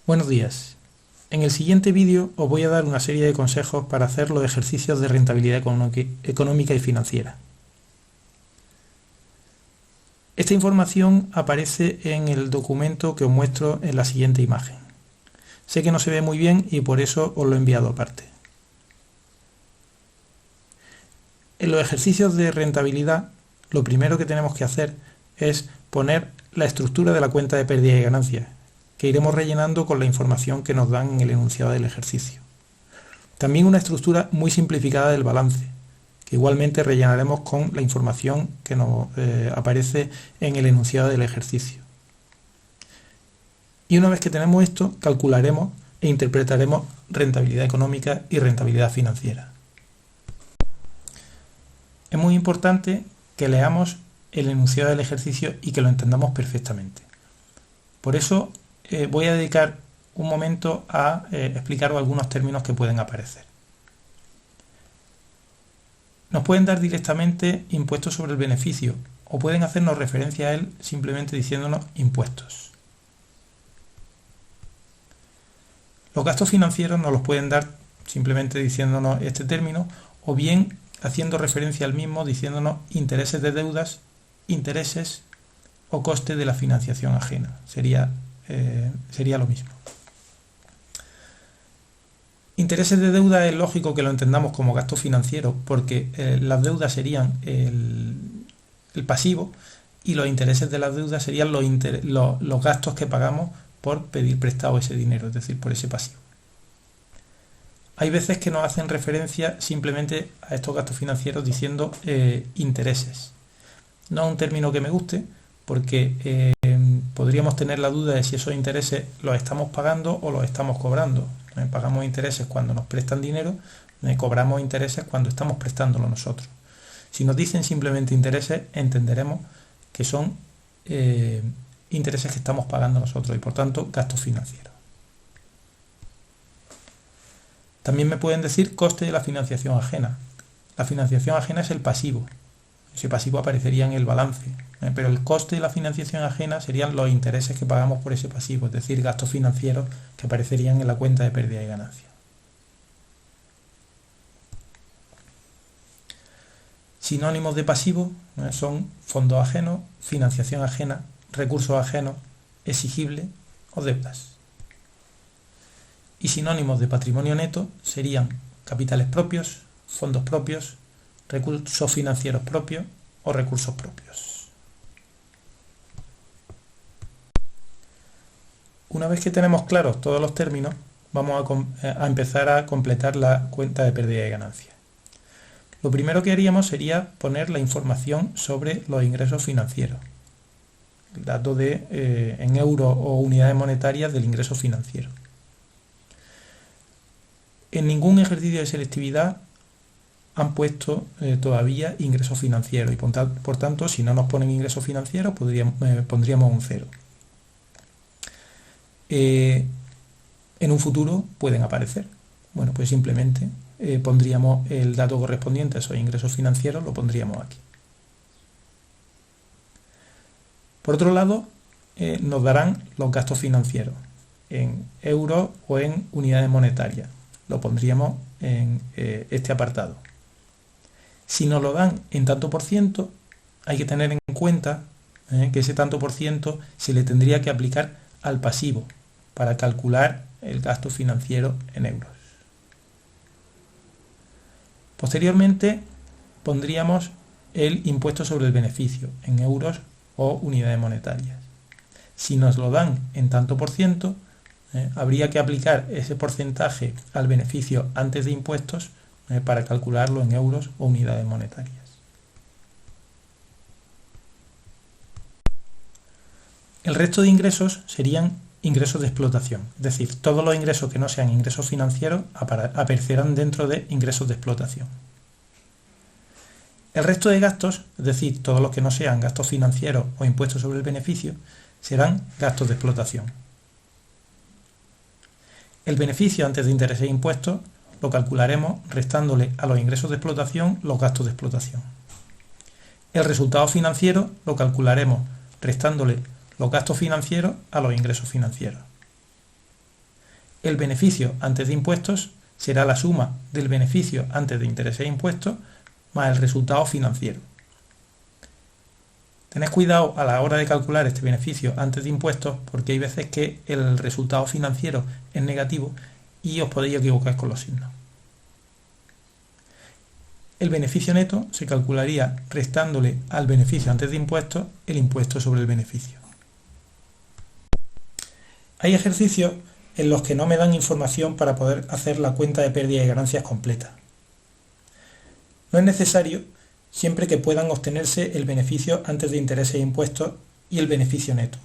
Buenos días. En el siguiente vídeo os voy a dar una serie de consejos para hacer los ejercicios de rentabilidad económica y financiera. Esta información aparece en el documento que os muestro en la siguiente imagen. Sé que no se ve muy bien y por eso os lo he enviado aparte. En los ejercicios de rentabilidad, lo primero que tenemos que hacer es poner la estructura de la cuenta de pérdidas y ganancias, que iremos rellenando con la información que nos dan en el enunciado del ejercicio. También una estructura muy simplificada del balance, que igualmente rellenaremos con la información que nos aparece en el enunciado del ejercicio. Y una vez que tenemos esto, calcularemos e interpretaremos rentabilidad económica y rentabilidad financiera. Es muy importante que leamos el enunciado del ejercicio y que lo entendamos perfectamente. Por eso voy a dedicar un momento a explicaros algunos términos que pueden aparecer. Nos pueden dar directamente impuestos sobre el beneficio o pueden hacernos referencia a él simplemente diciéndonos impuestos. Los gastos financieros nos los pueden dar simplemente diciéndonos este término o bien haciendo referencia al mismo diciéndonos intereses de deudas, intereses o coste de la financiación ajena. Sería lo mismo. Intereses de deuda es lógico que lo entendamos como gasto financiero porque las deudas serían el pasivo y los intereses de las deudas serían los gastos que pagamos por pedir prestado ese dinero, es decir, por ese pasivo. Hay veces que nos hacen referencia simplemente a estos gastos financieros diciendo intereses. No es un término que me guste porque podríamos tener la duda de si esos intereses los estamos pagando o los estamos cobrando. Pagamos intereses cuando nos prestan dinero, cobramos intereses cuando estamos prestándolo nosotros. Si nos dicen simplemente intereses, entenderemos que son intereses que estamos pagando nosotros y por tanto gastos financieros. También me pueden decir coste de la financiación ajena. La financiación ajena es el pasivo. Ese pasivo aparecería en el balance, pero el coste de la financiación ajena serían los intereses que pagamos por ese pasivo, es decir, gastos financieros que aparecerían en la cuenta de pérdida y ganancia. Sinónimos de pasivo son fondos ajenos, financiación ajena, recursos ajenos, exigible o deudas. Y sinónimos de patrimonio neto serían capitales propios, fondos propios, recursos financieros propios o recursos propios. Una vez que tenemos claros todos los términos, vamos a empezar a completar la cuenta de pérdida y ganancia. Lo primero que haríamos sería poner la información sobre los ingresos financieros, el dato en euros o unidades monetarias del ingreso financiero. En ningún ejercicio de selectividad han puesto todavía ingresos financieros y por tanto si no nos ponen ingresos financieros pondríamos un 0. En un futuro pueden aparecer. Bueno, pues simplemente pondríamos el dato correspondiente a esos ingresos financieros, lo pondríamos aquí. Por otro lado, nos darán los gastos financieros en euros o en unidades monetarias. Lo pondríamos en este apartado. Si nos lo dan en tanto por ciento, hay que tener en cuenta que ese tanto por ciento se le tendría que aplicar al pasivo para calcular el gasto financiero en euros. Posteriormente pondríamos el impuesto sobre el beneficio en euros o unidades monetarias. Si nos lo dan en tanto por ciento, habría que aplicar ese porcentaje al beneficio antes de impuestos para calcularlo en euros o unidades monetarias. El resto de ingresos serían ingresos de explotación, es decir, todos los ingresos que no sean ingresos financieros aparecerán dentro de ingresos de explotación. El resto de gastos, es decir, todos los que no sean gastos financieros o impuestos sobre el beneficio, serán gastos de explotación. El beneficio antes de intereses e impuestos lo calcularemos restándole a los ingresos de explotación los gastos de explotación. El resultado financiero lo calcularemos restándole los gastos financieros a los ingresos financieros. El beneficio antes de impuestos será la suma del beneficio antes de intereses e impuestos más el resultado financiero. Tened cuidado a la hora de calcular este beneficio antes de impuestos porque hay veces que el resultado financiero es negativo y os podéis equivocar con los signos. El beneficio neto se calcularía restándole al beneficio antes de impuestos el impuesto sobre el beneficio. Hay ejercicios en los que no me dan información para poder hacer la cuenta de pérdidas y ganancias completa. No es necesario siempre que puedan obtenerse el beneficio antes de intereses e impuestos y el beneficio neto,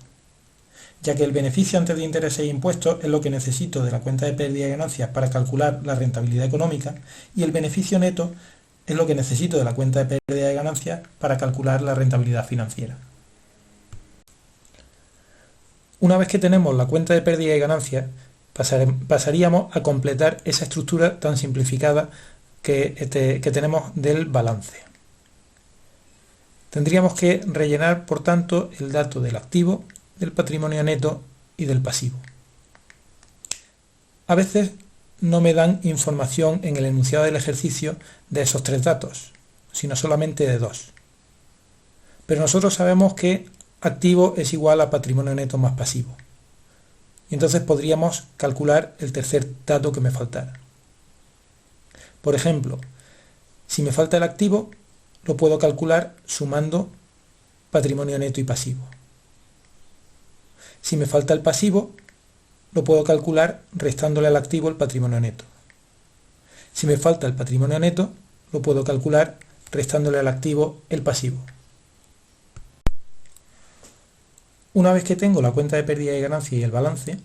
ya que el beneficio antes de intereses e impuestos es lo que necesito de la cuenta de pérdidas y ganancias para calcular la rentabilidad económica y el beneficio neto es lo que necesito de la cuenta de pérdidas y ganancias para calcular la rentabilidad financiera. Una vez que tenemos la cuenta de pérdidas y ganancias, pasaríamos a completar esa estructura tan simplificada que tenemos del balance. Tendríamos que rellenar, por tanto, el dato del activo, del patrimonio neto y del pasivo. A veces no me dan información en el enunciado del ejercicio de esos tres datos, sino solamente de dos. Pero nosotros sabemos que activo es igual a patrimonio neto más pasivo. Y entonces podríamos calcular el tercer dato que me faltara. Por ejemplo, si me falta el activo, lo puedo calcular sumando patrimonio neto y pasivo. Si me falta el pasivo, lo puedo calcular restándole al activo el patrimonio neto. Si me falta el patrimonio neto, lo puedo calcular restándole al activo el pasivo. Una vez que tengo la cuenta de pérdida y ganancia y el balance,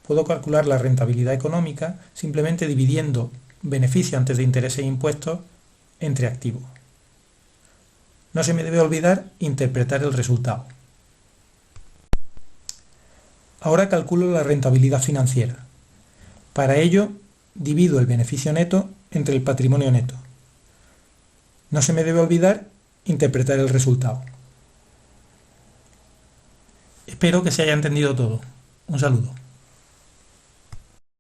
puedo calcular la rentabilidad económica simplemente dividiendo beneficio antes de intereses e impuestos entre activos. No se me debe olvidar interpretar el resultado. Ahora calculo la rentabilidad financiera. Para ello, divido el beneficio neto entre el patrimonio neto. No se me debe olvidar interpretar el resultado. Espero que se haya entendido todo. Un saludo.